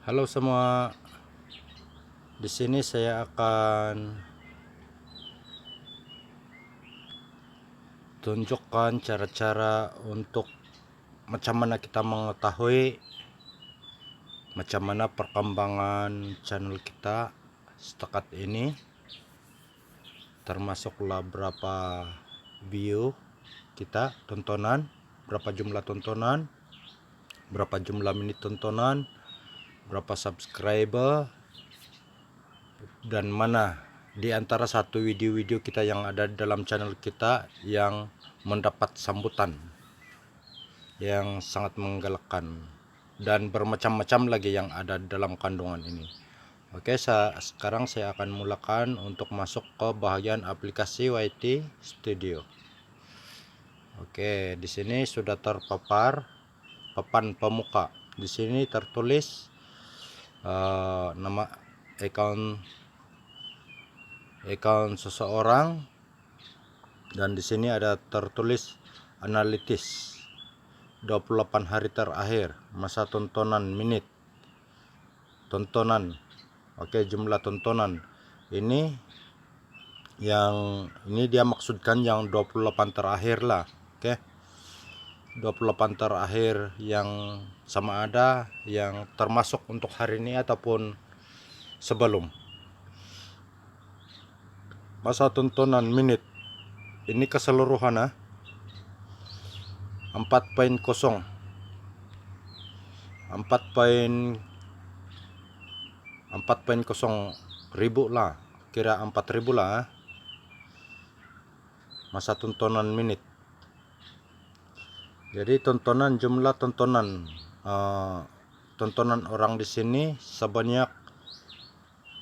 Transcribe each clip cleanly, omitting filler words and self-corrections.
Halo semua, di sini saya akan tunjukkan cara-cara untuk macam mana kita mengetahui macam mana perkembangan channel kita setakat ini, termasuklah berapa view kita, tontonan, berapa jumlah tontonan, berapa jumlah menit tontonan, berapa subscriber, dan mana di antara satu video-video kita yang ada dalam channel kita yang mendapat sambutan yang sangat menggalakkan, dan bermacam-macam lagi yang ada dalam kandungan ini. Oke, sekarang saya akan mulakan untuk masuk ke bagian aplikasi YT Studio. Oke, di sini sudah terpapar papan pemuka. Di sini tertulis nama account seseorang, dan di sini ada tertulis analitis 28 hari terakhir, masa tontonan, menit tontonan. Oke, jumlah tontonan ini dia maksudkan yang 28 terakhir lah. Oke, 28 terakhir yang sama ada yang termasuk untuk hari ini ataupun sebelum. Masa tontonan menit ini keseluruhan 4.0 ribu lah, kira 4.000 lah masa tontonan menit. Jadi jumlah tontonan orang di sini sebanyak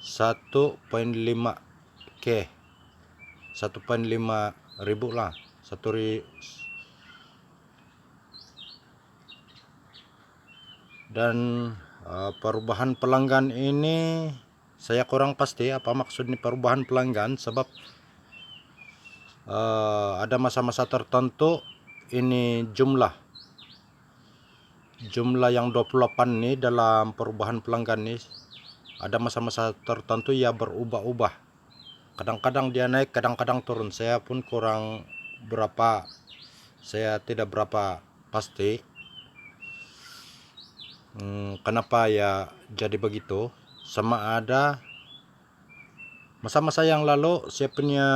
1.5k, 1.5 ribu lah, dan perubahan pelanggan ini saya kurang pasti apa maksudnya perubahan pelanggan, sebab ada masa-masa tertentu ini jumlah yang 28 nih dalam perubahan pelanggan nih, ada masa-masa tertentu ya berubah-ubah, kadang-kadang dia naik, kadang-kadang turun. Saya pun saya tidak berapa pasti kenapa ya jadi begitu. Sama ada masa-masa yang lalu saya punya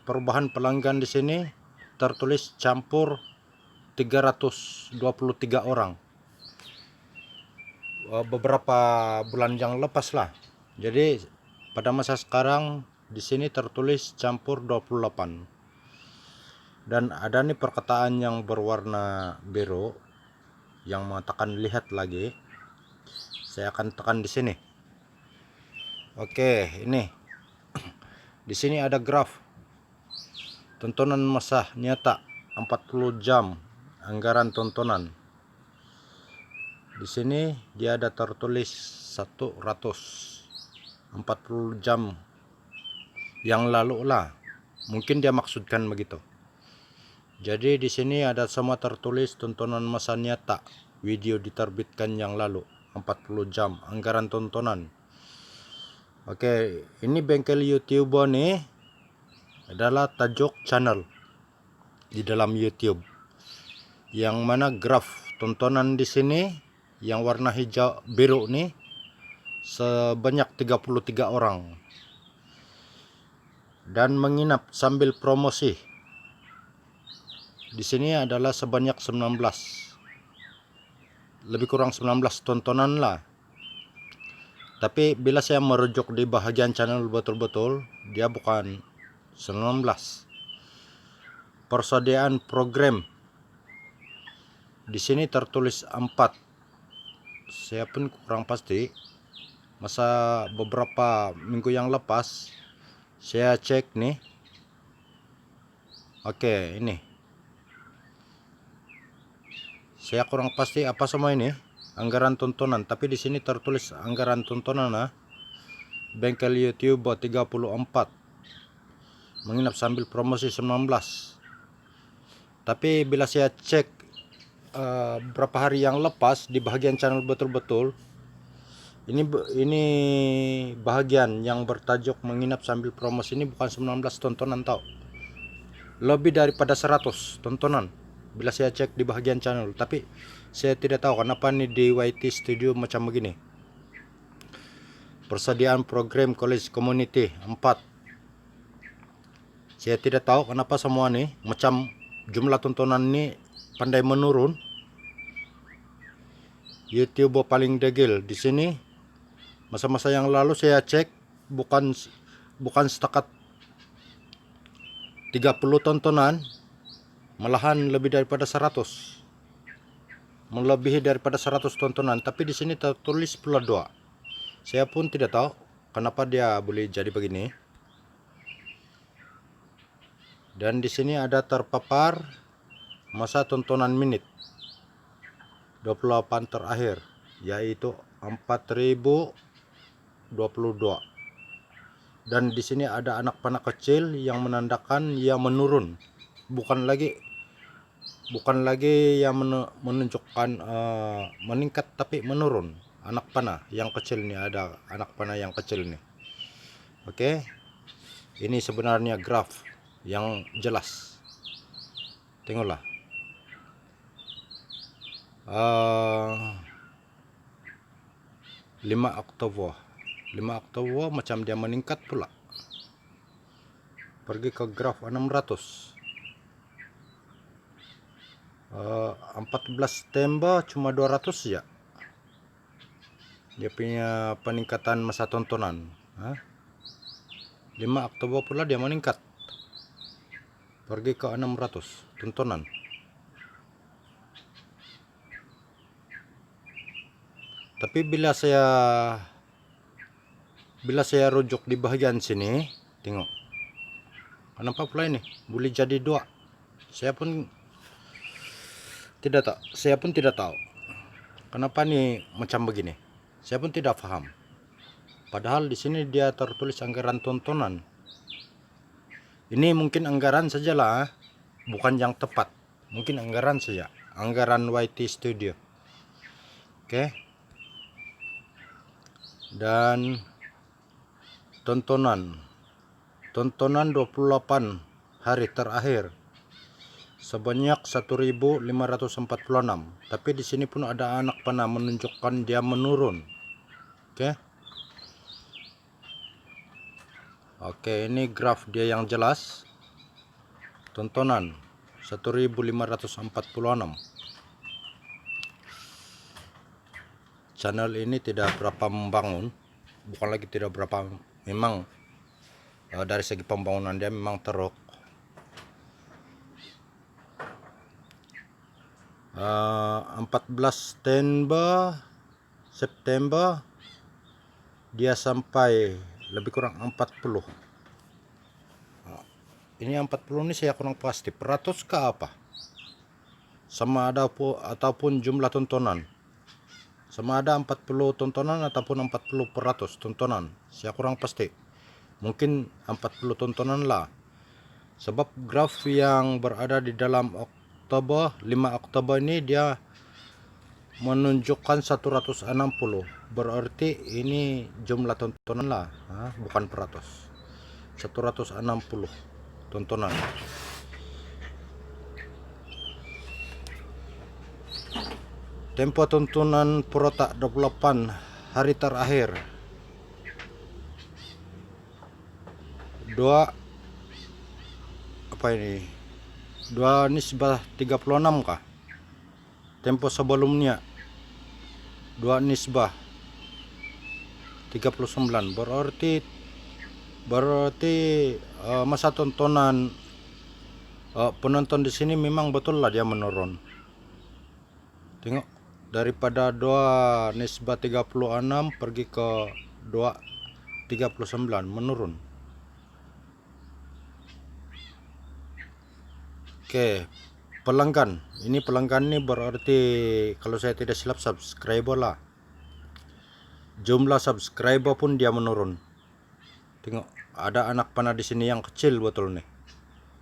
perubahan pelanggan di sini tertulis campur 323 orang beberapa bulan yang lepas lah. Jadi pada masa sekarang di sini tertulis campur 28, dan ada nih perkataan yang berwarna biru yang mengatakan lihat lagi. Saya akan tekan di sini. Oke, ini di sini ada graf tontonan masa nyata 40 jam anggaran tontonan. Di sini dia ada tertulis 140 jam yang lalu lah. Mungkin dia maksudkan begitu. Jadi di sini ada semua tertulis tontonan masa nyata video diterbitkan yang lalu 40 jam anggaran tontonan. Oke, ini bengkel YouTube nih adalah tajuk channel di dalam YouTube, yang mana graf tontonan di sini yang warna hijau biru nih sebanyak 33 orang, dan menginap sambil promosi di sini adalah sebanyak 19, lebih kurang 19 tontonan lah. Tapi bila saya merujuk di bahagian channel betul-betul, dia bukan 19. Persediaan program di sini tertulis 4. Saya pun kurang pasti. Masa beberapa minggu yang lepas saya cek nih. Oke, ini. Saya kurang pasti apa semua ini anggaran tontonan, tapi di sini tertulis anggaran tontonan bengkel YouTube 34, menginap sambil promosi 19. Tapi bila saya cek berapa hari yang lepas di bagian channel betul-betul, Ini bahagian yang bertajuk menginap sambil promosi ini bukan 19 tontonan tau. Lebih daripada 100 tontonan bila saya cek di bahagian channel. Tapi saya tidak tahu kenapa nih di YT Studio macam begini. Persediaan program college community 4. Saya tidak tahu kenapa semua nih macam jumlah tontonan ini pandai menurun. YouTube paling degil di sini. Masa-masa yang lalu saya cek bukan setakat 30 tontonan, malahan lebih daripada 100. Melebihi daripada 100 tontonan, tapi di sini tertulis pula 2. Saya pun tidak tahu kenapa dia boleh jadi begini. Dan di sini ada terpapar masa tontonan menit 28 terakhir, yaitu 4022. Dan di sini ada anak panah kecil yang menandakan ia menurun, bukan lagi yang menunjukkan meningkat, tapi menurun. Anak panah yang kecil nih, ada anak panah yang kecil nih. Oke, ini sebenarnya graf yang jelas. Tengoklah. 5 Oktober macam dia meningkat pula. Pergi ke graf 600. 14 September cuma 200 ya. Dia punya peningkatan masa tontonan. 5 Oktober pula dia meningkat. Pergi ke 600 tontonan. Tapi bila saya rujuk di bagian sini, tengok. Kenapa pula ini boleh jadi 2? Saya pun tidak tahu. Kenapa nih macam begini? Saya pun tidak paham. Padahal di sini dia tertulis anggaran tontonan. Ini mungkin anggaran sajalah, bukan yang tepat. Mungkin anggaran saja, anggaran YT Studio. Oke. Dan tontonan 28 hari terakhir sebanyak 1546. Tapi di sini pun ada anak panah menunjukkan dia menurun. Oke, ini graf dia yang jelas. Tontonan 1546. Channel ini tidak berapa membangun, bukan lagi tidak berapa, memang dari segi pembangunan dia memang teruk. 14 September dia sampai lebih kurang 40. Ini 40 ini saya kurang pasti peratus ke apa, sama ada ataupun jumlah tontonan, sama ada 40 tontonan ataupun 40% tontonan, saya kurang pasti. Mungkin 40 tontonan lah, sebab graf yang berada di dalam Oktober 5 Oktober ini dia menunjukkan 160. Berarti ini jumlah tontonan lah, bukan peratus. 160 tontonan. Tempo tontonan Protak 28 hari terakhir. 2 apa ini? 2 nisbah 36 kah? Tempo sebelumnya 2 nisbah 39. Berarti masa tontonan penonton di sini memang betul lah dia menurun. Tengok, daripada 2 nisbah 36 pergi ke 2,39 menurun. Oke, pelanggan. Ini pelanggan ini berarti kalau saya tidak silap subscriber lah. Jumlah subscriber pun dia menurun. Tengok, ada anak panah di sini yang kecil betul nih.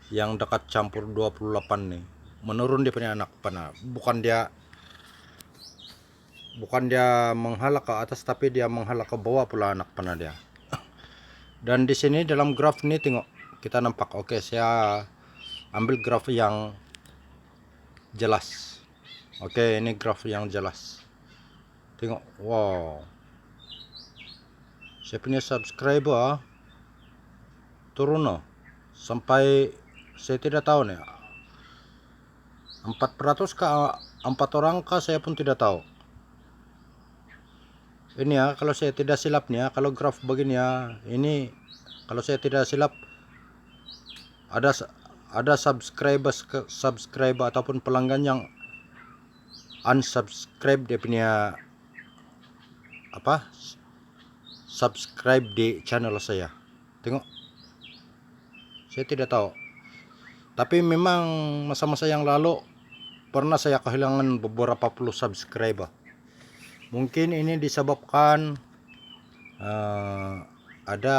Yang dekat campur 28 nih. Menurun dia punya anak panah. Bukan dia bukan dia menghala ke atas, tapi dia menghala ke bawah pula anak panah dia. Dan di sini dalam graf ini tengok kita nampak. Oke, saya ambil graf yang jelas. Oke, ini graf yang jelas. Tengok, wow. Saya punya subscriber turun loh. Sampai saya tidak tahu nih. 400 kah, 4 orang kah, saya pun tidak tahu. Ini ya, kalau saya tidak silap nih ya, kalau graf begini ya, ini kalau saya tidak silap ada subscriber ataupun pelanggan yang unsubscribe dia punya apa? Subscribe di channel saya. Tengok. Saya tidak tahu. Tapi memang masa-masa yang lalu pernah saya kehilangan beberapa puluh subscriber. Mungkin ini disebabkan ada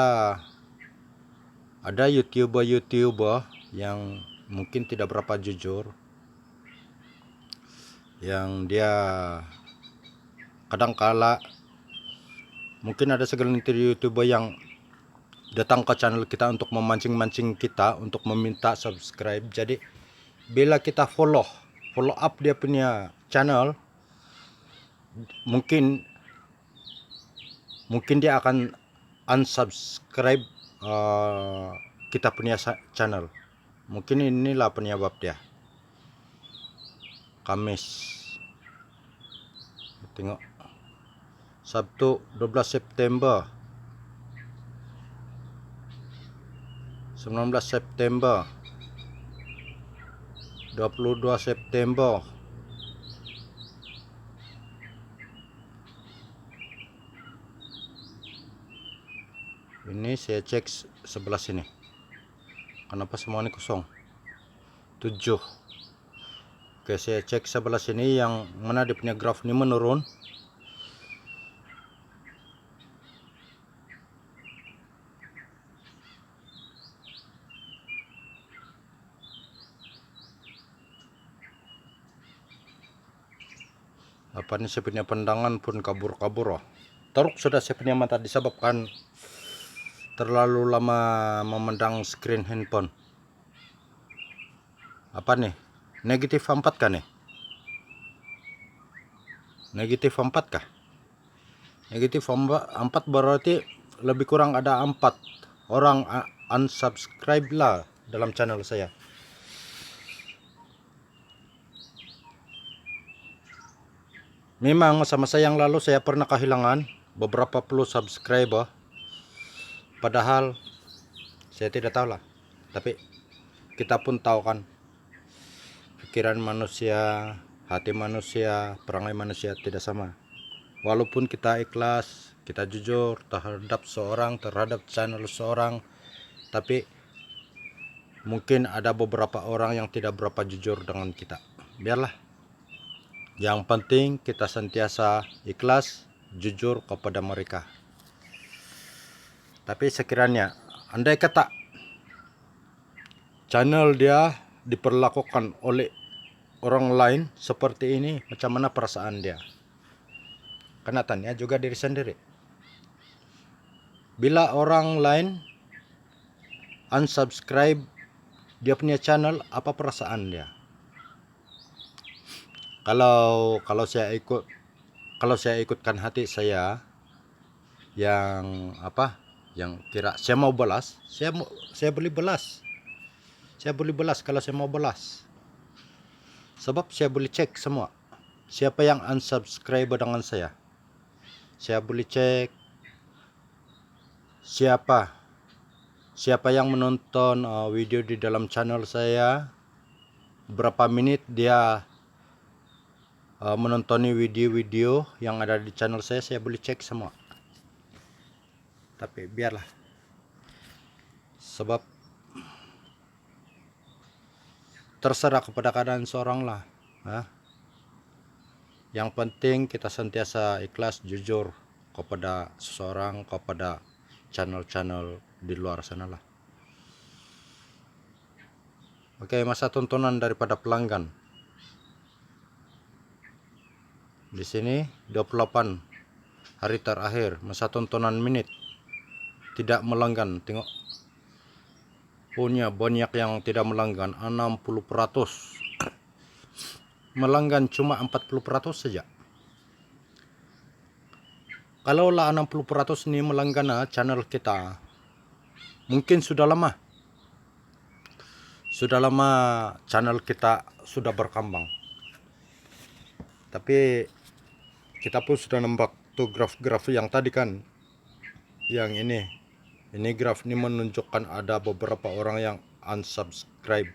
YouTuber yang mungkin tidak berapa jujur, yang dia kadangkala mungkin ada segelintir YouTuber yang datang ke channel kita untuk memancing-mancing kita untuk meminta subscribe. Jadi bila kita follow up dia punya channel, mungkin dia akan unsubscribe kita punya channel. Mungkin inilah penyebab dia. Kamis, tengok, Sabtu 12 September, 19 September, 22 September. Ini saya cek sebelah sini. Kenapa semua ini kosong? 7. Oke, saya cek sebelah sini yang mana dia punya graf ini menurun. Apa ini saya punya pandangan pun kabur-kabur. Teruk sudah saya punya mata disebabkan terlalu lama memandang screen handphone. Apa nih? Negatif 4 kah nih? Negatif 4 kah? Negatif 4 berarti lebih kurang ada 4 orang unsubscribe lah dalam channel saya. Memang masa-masa yang lalu saya pernah kehilangan beberapa puluh subscriber. Padahal saya tidak tahu lah. Tapi kita pun tahu kan, pikiran manusia, hati manusia, perangai manusia tidak sama. Walaupun kita ikhlas, kita jujur terhadap seorang, terhadap channel seorang, tapi mungkin ada beberapa orang yang tidak berapa jujur dengan kita. Biarlah. Yang penting kita sentiasa ikhlas, jujur kepada mereka. Tapi sekiranya andai kata channel dia diperlakukan oleh orang lain seperti ini, macam mana perasaan dia? Karena tanya juga diri sendiri. Bila orang lain unsubscribe dia punya channel, apa perasaan dia? Kalau saya ikutkan hati saya yang apa? Yang kira saya mau balas, saya boleh balas. Saya boleh balas kalau saya mau balas. Sebab saya boleh cek semua. Siapa yang unsubscribe dengan saya? Saya boleh cek siapa yang menonton video di dalam channel saya, berapa menit dia menontoni video-video yang ada di channel saya boleh cek semua. Tapi biarlah, sebab terserah kepada keadaan seorang lah. Yang penting kita sentiasa ikhlas, jujur kepada seseorang, kepada channel-channel di luar sana lah. Oke, masa tontonan daripada pelanggan. Di sini 28 hari terakhir, masa tontonan menit, tidak melanggan. Tengok, punya banyak yang tidak melanggan, 60%. Melanggan cuma 40% saja. Kalaulah 60% ini melanggan channel kita, mungkin sudah lama channel kita sudah berkembang. Tapi kita pun sudah nampak tuh graf-graf yang tadi kan, yang ini graf ini menunjukkan ada beberapa orang yang unsubscribe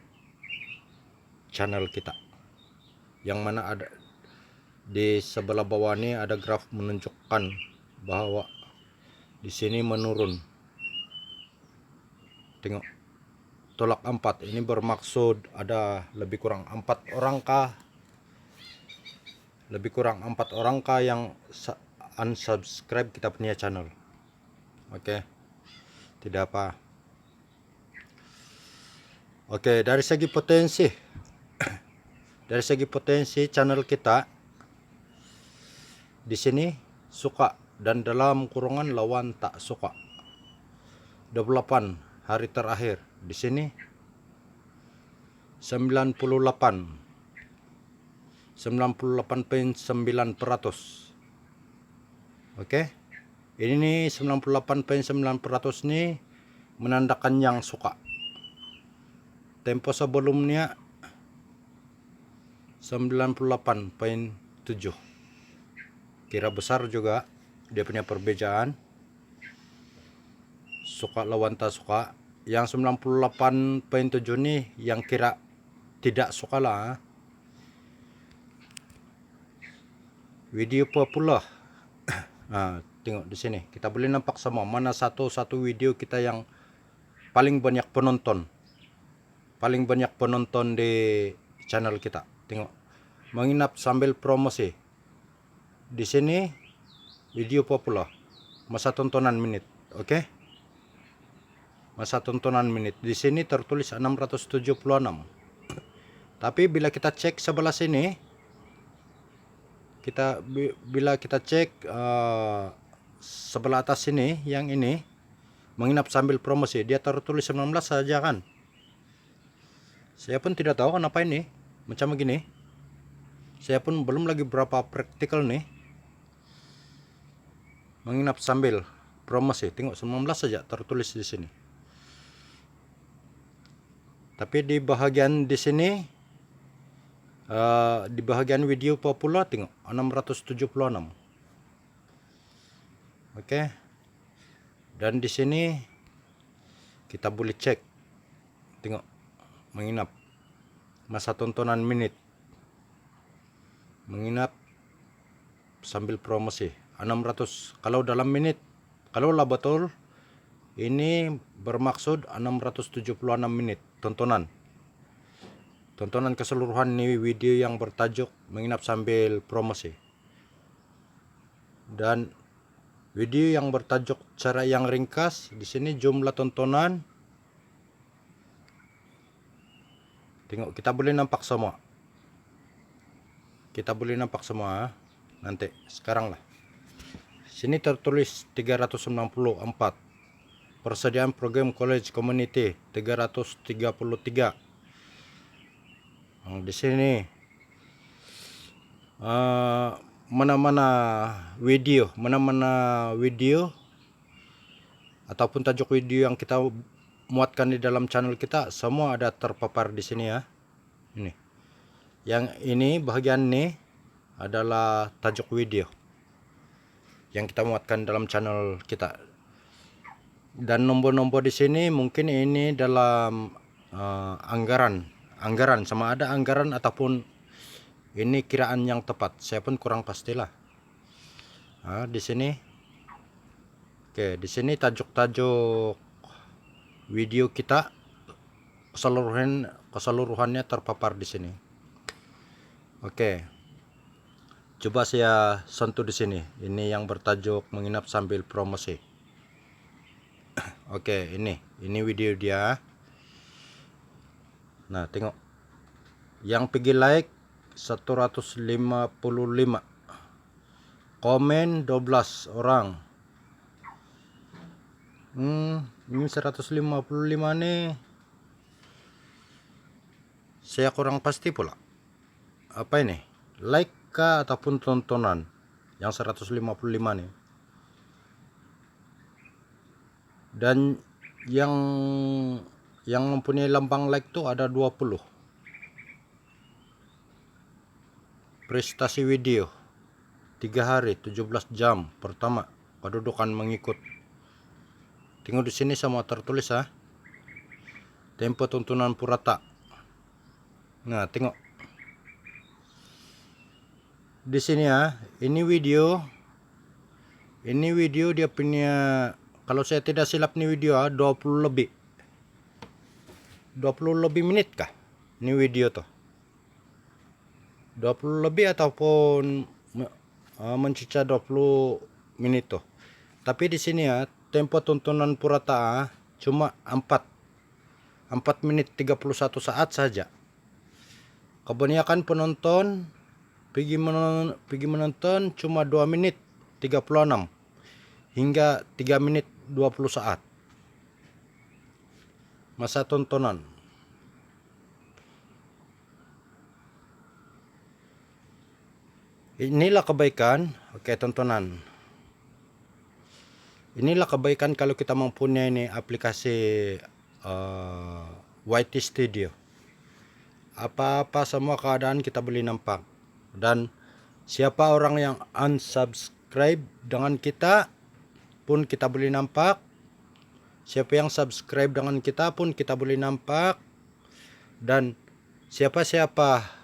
channel kita, yang mana ada di sebelah bawah ini ada graf menunjukkan bahwa di sini menurun. Tengok, tolak 4, ini bermaksud ada lebih kurang 4 orang kah, yang unsubscribe kita punya channel. Oke, tidak apa. Oke, dari segi potensi channel kita di sini suka dan dalam kurungan lawan tak suka. 28 hari terakhir di sini 98,9%. Oke, ini nih 98,9% nih menandakan yang suka. Tempo sebelumnya 98,7. Kira besar juga dia punya perbedaan, suka lawan tak suka. Yang 98,7 nih yang kira tidak suka lah. Video populer. Nah, tengok di sini kita boleh nampak semua mana satu video kita yang paling banyak penonton di channel kita. Tengok, menginap sambil promosi. Di sini video populer, masa tontonan menit. Oke, masa tontonan menit di sini tertulis 676. Tapi bila kita cek sebelah sini, bila kita cek sebelah atas sini, yang ini menginap sambil promosi, dia tertulis 19 saja kan. Saya pun tidak tahu kenapa ini macam begini. Saya pun belum lagi berapa praktikal nih. Menginap sambil promosi, tengok 19 saja tertulis di sini. Tapi di bahagian di sini, di bahagian video populer, tengok 676. Oke, dan di sini kita boleh cek, tengok menginap masa tontonan menit, menginap sambil promosi 600. Kalau dalam menit, kalau lah betul ini bermaksud 676 menit tontonan keseluruhan ini video yang bertajuk menginap sambil promosi. Dan video yang bertajuk cara yang ringkas, di sini jumlah tontonan, tengok kita boleh nampak semua. Nanti sekarang lah. Sini tertulis 394. Persediaan program college community 333. Di sini mana-mana video ataupun tajuk video yang kita muatkan di dalam channel kita, semua ada terpapar di sini ya. Ini, yang ini bagian ini adalah tajuk video yang kita muatkan dalam channel kita. Dan nombor-nombor di sini mungkin ini dalam anggaran, sama ada anggaran ataupun ini kiraan yang tepat, saya pun kurang pastilah. Di sini, oke, di sini tajuk-tajuk video kita keseluruhannya terpapar di sini. Oke, coba saya sentuh di sini. Ini yang bertajuk menginap sambil promosi. Oke, ini video dia. Nah, tengok yang pergi like 155. komen 12 orang. Ini 155 nih. Saya kurang pasti pula. Apa ini? Like kah ataupun tontonan? Yang 155 nih. Dan yang mempunyai lambang like tuh ada 20. Prestasi video 3 hari 17 jam pertama kedudukan mengikut. Tengok di sini semua tertulis tempo tontonan purata. Nah, tengok di sini ini video dia punya, kalau saya tidak silap nih video 20 lebih menit kah ini video tuh, 20 lebih ataupun mencicah 20 menit tuh. Tapi di sini tempo tontonan purata cuma 4 menit 31 saat saja. Kebanyakan penonton pergi menonton cuma 2 menit 36 hingga 3 menit 20 saat masa tontonan. Inilah kebaikan, tontonan. Inilah kebaikan kalau kita mempunyai ini aplikasi YT Studio. Apa-apa semua keadaan kita boleh nampak. Dan siapa orang yang unsubscribe dengan kita pun kita boleh nampak. Siapa yang subscribe dengan kita pun kita boleh nampak. Dan siapa-siapa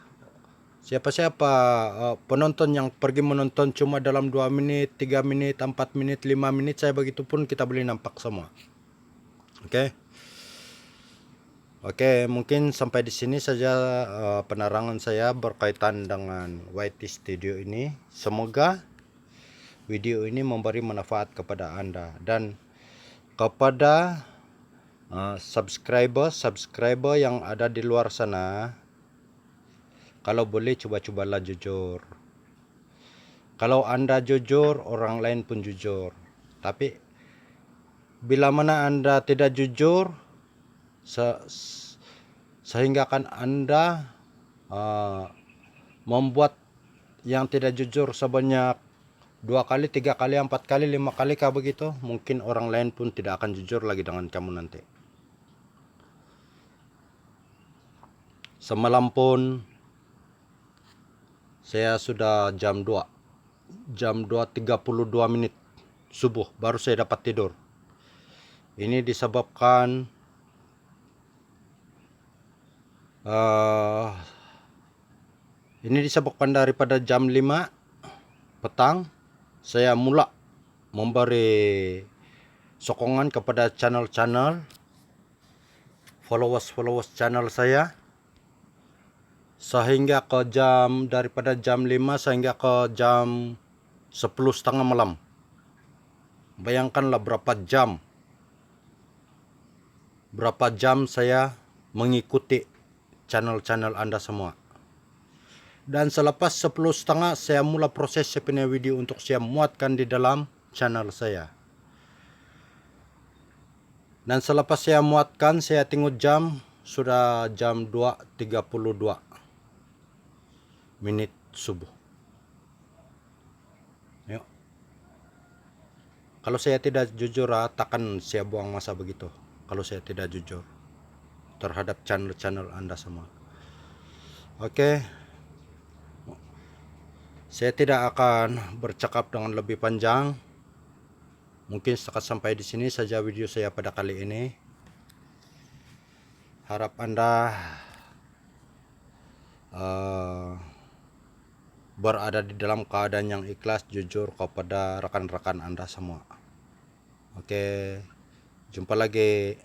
penonton yang pergi menonton cuma dalam 2 menit, 3 menit, 4 menit, 5 menit, saya begitu pun kita boleh nampak semua. Oke, mungkin sampai di sini saja penerangan saya berkaitan dengan YT Studio ini. Semoga video ini memberi manfaat kepada Anda dan kepada subscriber yang ada di luar sana. Kalau boleh coba-cobalah jujur. Kalau Anda jujur, orang lain pun jujur. Tapi bila mana Anda tidak jujur, sehingga kan Anda membuat yang tidak jujur sebanyak 2 kali, 3 kali, 4 kali, 5 kali kah begitu, mungkin orang lain pun tidak akan jujur lagi dengan kamu nanti. Semalam pun saya sudah jam 2:32 menit subuh baru saya dapat tidur. Ini disebabkan daripada jam 5 petang saya mula memberi sokongan kepada channel followers channel saya, sehingga ke daripada jam 5 sehingga ke jam 10:30 malam. Bayangkanlah berapa jam saya mengikuti channel Anda semua. Dan selepas 10:30 saya mula proses punya video untuk saya muatkan di dalam channel saya. Dan selepas saya muatkan, saya tengok jam, sudah jam 2:32 menit subuh. Yuk. Kalau saya tidak jujur, takkan saya buang masa begitu. Kalau saya tidak jujur terhadap channel Anda semua. Oke. Saya tidak akan bercakap dengan lebih panjang. Mungkin sampai di sini saja video saya pada kali ini. Harap Anda berada di dalam keadaan yang ikhlas, jujur kepada rekan-rekan Anda semua. Oke, jumpa lagi.